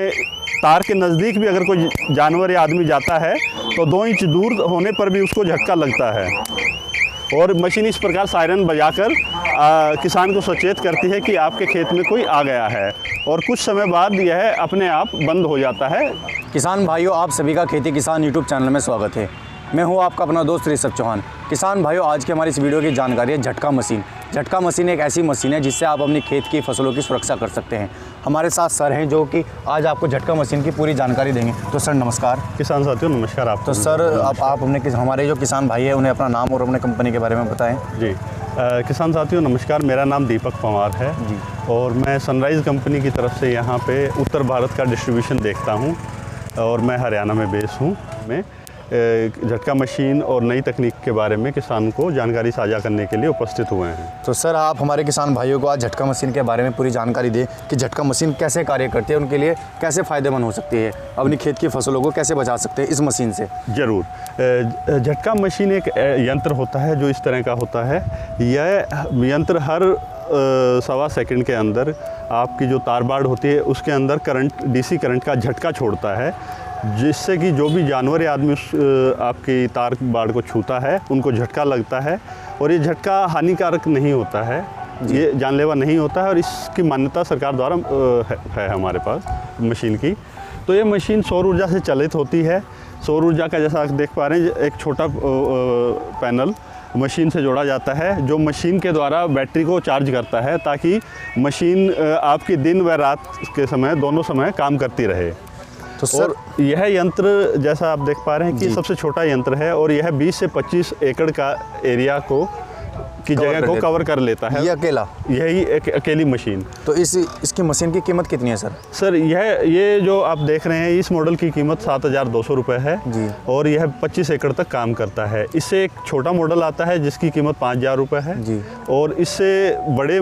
तार के नज़दीक भी अगर कोई जानवर या आदमी जाता है तो 2 इंच दूर होने पर भी उसको झटका लगता है। और मशीन इस प्रकार सायरन बजाकर किसान को सचेत करती है कि आपके खेत में कोई आ गया है, और कुछ समय बाद यह अपने आप बंद हो जाता है। किसान भाइयों, आप सभी का खेती किसान यूट्यूब चैनल में स्वागत है। मैं हूं आपका अपना दोस्त ऋषभ चौहान। किसान भाइयों, आज की हमारी इस वीडियो की जानकारी है झटका मशीन। झटका मशीन एक ऐसी मशीन है जिससे आप अपनी खेत की फसलों की सुरक्षा कर सकते हैं। हमारे साथ सर हैं जो कि आज आपको झटका मशीन की पूरी जानकारी देंगे। तो सर नमस्कार। किसान साथियों नमस्कार। आप तो सर आप अपने हमारे जो किसान भाई है उन्हें अपना नाम और अपने कंपनी के बारे में बताएं। जी किसान साथियों नमस्कार, मेरा नाम दीपक पंवार है जी, और मैं सनराइज़ कंपनी की तरफ से यहाँ पे उत्तर भारत का डिस्ट्रीब्यूशन देखता हूँ, और मैं हरियाणा में बेस हूँ। मैं झटका मशीन और नई तकनीक के बारे में किसान को जानकारी साझा करने के लिए उपस्थित हुए हैं। तो सर आप हमारे किसान भाइयों को आज झटका मशीन के बारे में पूरी जानकारी दें कि झटका मशीन कैसे कार्य करती है, उनके लिए कैसे फ़ायदेमंद हो सकती है, अपनी खेत की फसलों को कैसे बचा सकते हैं इस मशीन से। ज़रूर। झटका मशीन एक यंत्र होता है जो इस तरह का होता है। यह यंत्र हर 1.25 सेकंड के अंदर आपकी जो तार बाड़ होती है उसके अंदर करंट, डीसी करंट का झटका छोड़ता है, जिससे कि जो भी जानवर या आदमी आपकी तार बाड़ को छूता है उनको झटका लगता है। और ये झटका हानिकारक नहीं होता है, ये जानलेवा नहीं होता है, और इसकी मान्यता सरकार द्वारा है हमारे पास मशीन की। तो ये मशीन सौर ऊर्जा से चालित होती है। सौर ऊर्जा का जैसा आप देख पा रहे हैं, एक छोटा पैनल मशीन से जोड़ा जाता है जो मशीन के द्वारा बैटरी को चार्ज करता है, ताकि मशीन आपकी दिन व रात के समय दोनों समय काम करती रहे। तो सर यह यंत्र जैसा आप देख पा रहे हैं कि सबसे छोटा यंत्र है, और यह 20 से 25 एकड़ का एरिया की जगह को कवर कर लेता है। ये अकेला, यही एक अकेली मशीन। तो इसकी मशीन की कीमत कितनी है सर? सर ये जो आप देख रहे हैं इस मॉडल की कीमत 7,200 रुपये है जी, और यह 25 एकड़ तक काम करता है। इससे एक छोटा मॉडल आता है जिसकी कीमत 5,000 रुपये है जी, और इससे बड़े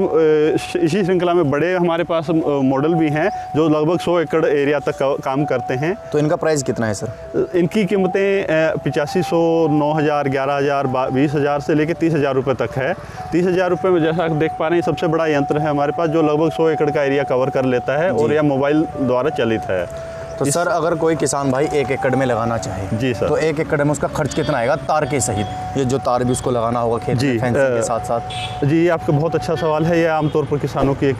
इसी श्रृंखला में बड़े हमारे पास मॉडल भी हैं जो लगभग 100 एकड़ एरिया तक काम करते हैं। तो इनका प्राइस कितना है सर? इनकी कीमतें 8500, 9,000, 11,000, 20,000 से लेकर 30,000 रुपये तक है। 30,000 रुपये में जैसा आप देख पा रहे हैं सबसे बड़ा यंत्र है हमारे पास जो लगभग 100 एकड़ का एरिया कवर कर लेता है, और यह मोबाइल द्वारा चालित है। तो सर अगर कोई किसान भाई 1 एकड़ में लगाना चाहे जी सर, तो 1 एकड़ में उसका खर्च कितना आएगा तार के सहित? ये जो तार भी उसको लगाना होगा खेत में फेंसिंग के साथ साथ। जी आपका बहुत अच्छा सवाल है। यह आमतौर पर किसानों की एक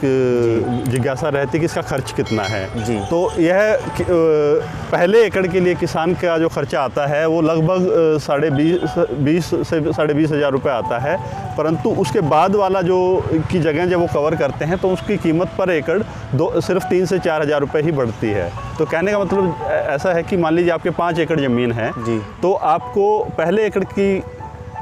जिज्ञासा रहती है कि इसका खर्च कितना है जी। तो यह पहले एकड़ के लिए किसान का जो खर्चा आता है वो लगभग 20,500 से 20,500 रुपये आता है, परंतु उसके बाद वाला जो की जगह जब वो कवर करते हैं तो उसकी कीमत पर एकड़ सिर्फ 3 से 4,000 रुपये ही बढ़ती है। तो कहने का मतलब ऐसा है कि मान लीजिए आपके 5 एकड़ ज़मीन है जी, तो आपको पहले एकड़ की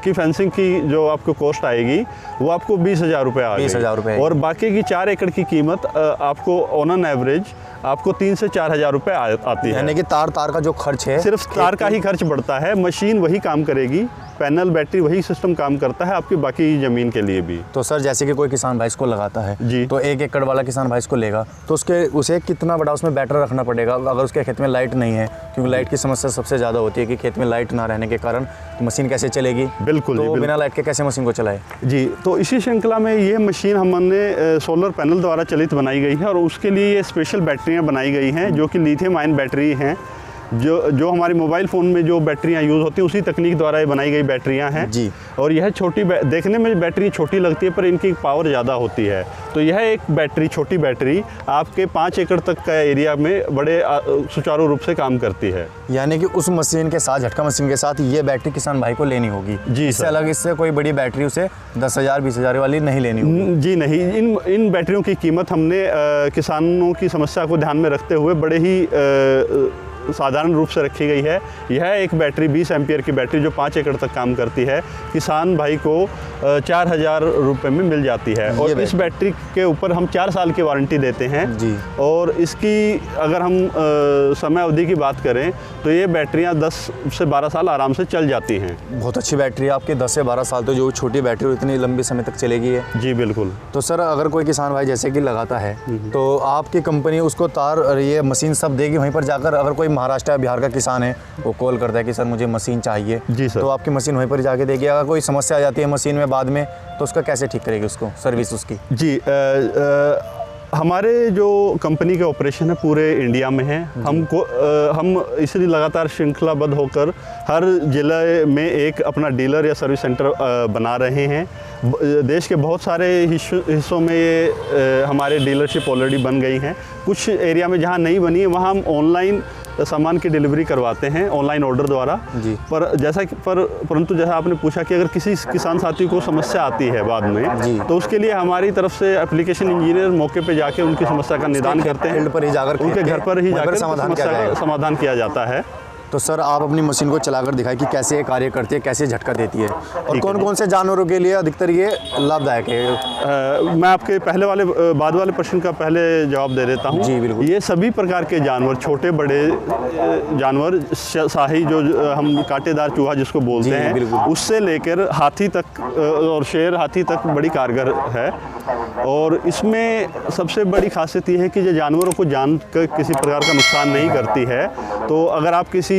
फेंसिंग की जो आपको कॉस्ट आएगी वो आपको 20,000 रुपये आ 20,000 रुपये, और बाकी की 4 एकड़ की कीमत आपको ऑन एन एवरेज आपको 3 से 4,000 रुपये आती है। यानी कि तार का जो खर्च है सिर्फ तार का ही खर्च बढ़ता है, मशीन वही काम करेगी, पैनल बैटरी वही सिस्टम काम करता है आपकी बाकी ज़मीन के लिए भी। तो सर जैसे कि कोई किसान भाई इसको लगाता है जी, तो 1 एकड़ वाला किसान भाई इसको लेगा तो उसे कितना बड़ा उसमें बैटरी रखना पड़ेगा अगर उसके खेत में लाइट नहीं है? क्योंकि लाइट की समस्या सबसे ज़्यादा होती है कि खेत में लाइट ना रहने के कारण मशीन कैसे चलेगी? बिल्कुल, तो बिना लाइट के कैसे मशीन को चलाए? जी, तो इसी श्रृंखला में ये मशीन हमने सोलर पैनल द्वारा चलित बनाई गई है, और उसके लिए ये स्पेशल बैटरियाँ बनाई गई हैं जो कि लिथियम आयन बैटरी हैं। जो हमारी मोबाइल फ़ोन में जो बैटरियाँ यूज़ होती हैं उसी तकनीक द्वारा ये बनाई गई बैटरियाँ हैं जी। और यह देखने में बैटरी छोटी लगती है पर इनकी पावर ज़्यादा होती है। तो यह एक बैटरी, छोटी बैटरी आपके 5 एकड़ तक का एरिया में बड़े सुचारू रूप से काम करती है। यानी कि उस मशीन के साथ, झटका मशीन के साथ ये बैटरी किसान भाई को लेनी होगी जी। इससे अलग इससे कोई बड़ी बैटरी उसे 10,000, 20,000 वाली नहीं लेनी होगी? जी नहीं, इन बैटरियों की कीमत हमने किसानों की समस्या को ध्यान में रखते हुए बड़े ही साधारण रूप से रखी गई है। यह एक बैटरी 20 एम्पियर की बैटरी जो 5 एकड़ तक काम करती है, किसान भाई को 4,000 रुपये में मिल जाती है, और इस बैटरी के ऊपर हम 4 साल की वारंटी देते हैं जी। और इसकी अगर हम समय अवधि की बात करें तो ये बैटरियां 10 से 12 साल आराम से चल जाती हैं। बहुत अच्छी बैटरी है आपकी, 10 से 12 साल। तो जो छोटी बैटरी इतनी लंबी समय तक चलेगी है? जी बिल्कुल। तो सर अगर कोई किसान भाई जैसे कि लगाता है तो आपकी कंपनी उसको तार और ये मशीन सब देगी वहीं पर जाकर? अगर कोई महाराष्ट्र या बिहार का किसान है वो कॉल करता है कि सर मुझे मशीन चाहिए, जी सर, तो आपकी मशीन वहीं पर जाके देगी? अगर कोई समस्या आ जाती है मशीन में बाद में तो उसका कैसे ठीक करेगी, उसको सर्विस उसकी? जी हमारे जो कंपनी के ऑपरेशन है पूरे इंडिया में है। हम इसलिए लगातार श्रृंखलाबद्ध होकर हर ज़िले में एक अपना डीलर या सर्विस सेंटर बना रहे हैं। देश के बहुत सारे हिस्सों में ये हमारे डीलरशिप ऑलरेडी बन गई हैं। कुछ एरिया में जहाँ नहीं बनी है वहाँ हम ऑनलाइन सामान की डिलीवरी करवाते हैं ऑनलाइन ऑर्डर द्वारा जी। परंतु जैसा आपने पूछा कि अगर किसी किसान साथी को समस्या आती है बाद में, तो उसके लिए हमारी तरफ से एप्लीकेशन इंजीनियर मौके पे जाके उनकी समस्या का निदान करते हैं। पर ही जाकर उनके घर पर ही जाकर समस्या का समाधान किया जाता है। तो सर आप अपनी मशीन को चलाकर दिखाएं कि कैसे ये कार्य करती है, कैसे झटका देती है और कौन कौन से जानवरों के लिए अधिकतर ये लाभदायक है। मैं आपके बाद वाले प्रश्न का पहले जवाब दे देता हूँ। जी बिल्कुल। ये सभी प्रकार के जानवर, छोटे बड़े जानवर, शाही जो हम कांटेदार चूहा जिसको बोलते हैं, उससे लेकर हाथी तक और शेर हाथी तक बड़ी कारगर है। और इसमें सबसे बड़ी खासियत ये है कि ये जानवरों को जान कर किसी प्रकार का नुकसान नहीं करती है। तो अगर आप किसी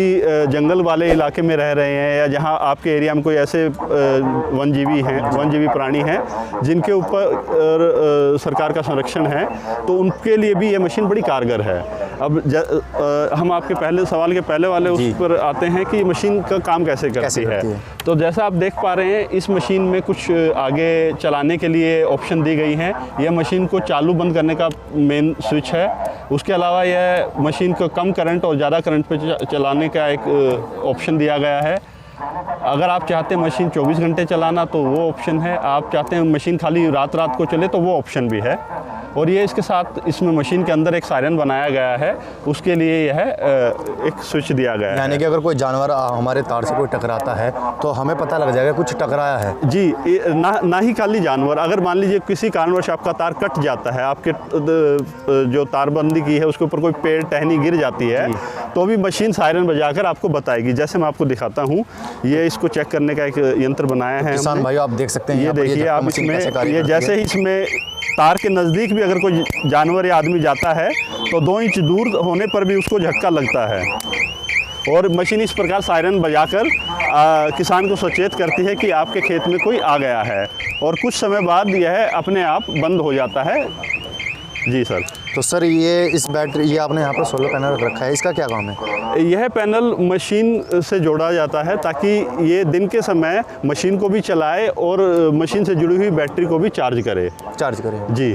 जंगल वाले इलाके में रह रहे हैं या जहां आपके एरिया में कोई ऐसे वनजीवी प्राणी हैं जिनके ऊपर सरकार का संरक्षण है, तो उनके लिए भी ये मशीन बड़ी कारगर है। अब हम आपके पहले सवाल के पहले वाले उस पर आते हैं कि मशीन का काम कैसे करती है। तो जैसा आप देख पा रहे हैं, इस मशीन में कुछ आगे चलाने के लिए ऑप्शन दी गई हैं। यह मशीन को चालू बंद करने का मेन स्विच है। उसके अलावा यह मशीन को कम करंट और ज़्यादा करंट पे चलाने का एक ऑप्शन दिया गया है। अगर आप चाहते हैं मशीन 24 घंटे चलाना तो वो ऑप्शन है। आप चाहते हैं मशीन खाली रात को चले तो वो ऑप्शन भी है। और ये इसके साथ इसमें मशीन के अंदर एक सायरन बनाया गया है, उसके लिए यह एक स्विच दिया गया है। यानी कि अगर कोई जानवर हमारे तार से कोई टकराता है तो हमें पता लग जाएगा कुछ टकराया है। जी, ना ही खाली जानवर, अगर मान लीजिए किसी कारणवश आपका तार कट जाता है, आपके जो तारबंदी की है उसके ऊपर कोई पेड़ टहनी गिर जाती है, तो भी मशीन सायरन बजाकर आपको बताएगी। जैसे मैं आपको दिखाता हूँ, ये इसको चेक करने का एक यंत्र बनाया है। किसान भाइयों आप देख सकते हैं, ये देखिए आप इसमें, ये जैसे ही इसमें तार के नज़दीक भी अगर कोई जानवर या आदमी जाता है तो 2 इंच दूर होने पर भी उसको झटका लगता है। और मशीन इस प्रकार सायरन बजाकर किसान को सचेत करती है कि आपके खेत में कोई आ गया है, और कुछ समय बाद यह अपने आप बंद हो जाता है। जी सर। तो सर ये आपने यहाँ पर सोलर पैनल रखा है, इसका क्या काम है? यह पैनल मशीन से जोड़ा जाता है ताकि ये दिन के समय मशीन को भी चलाए और मशीन से जुड़ी हुई बैटरी को भी चार्ज करे जी।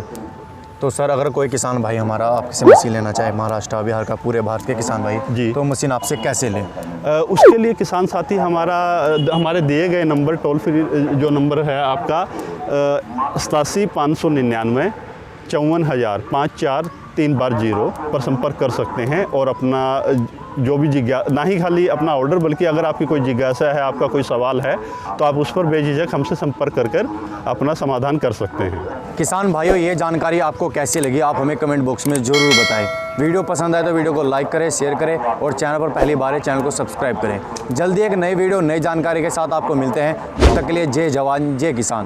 तो सर अगर कोई किसान भाई हमारा आपसे मशीन लेना चाहे, महाराष्ट्र बिहार का, पूरे भारत के किसान भाई जी, तो मशीन आपसे कैसे लें? उसके लिए किसान साथी हमारे दिए गए नंबर, टोल फ्री जो नंबर है आपका 87 599 54,000 5430 पर संपर्क कर सकते हैं और अपना जो भी ना ही खाली अपना ऑर्डर, बल्कि अगर आपकी कोई जिज्ञासा है, आपका कोई सवाल है, तो आप उस पर बेझिझक हमसे संपर्क कर अपना समाधान कर सकते हैं। किसान भाइयों, ये जानकारी आपको कैसी लगी आप हमें कमेंट बॉक्स में ज़रूर बताएं। वीडियो पसंद आए तो वीडियो को लाइक करें, शेयर करें और चैनल पर पहली बार है चैनल को सब्सक्राइब करें। जल्दी एक नई वीडियो नई जानकारी के साथ आपको मिलते हैं। तब तक के लिए जय जवान जय किसान।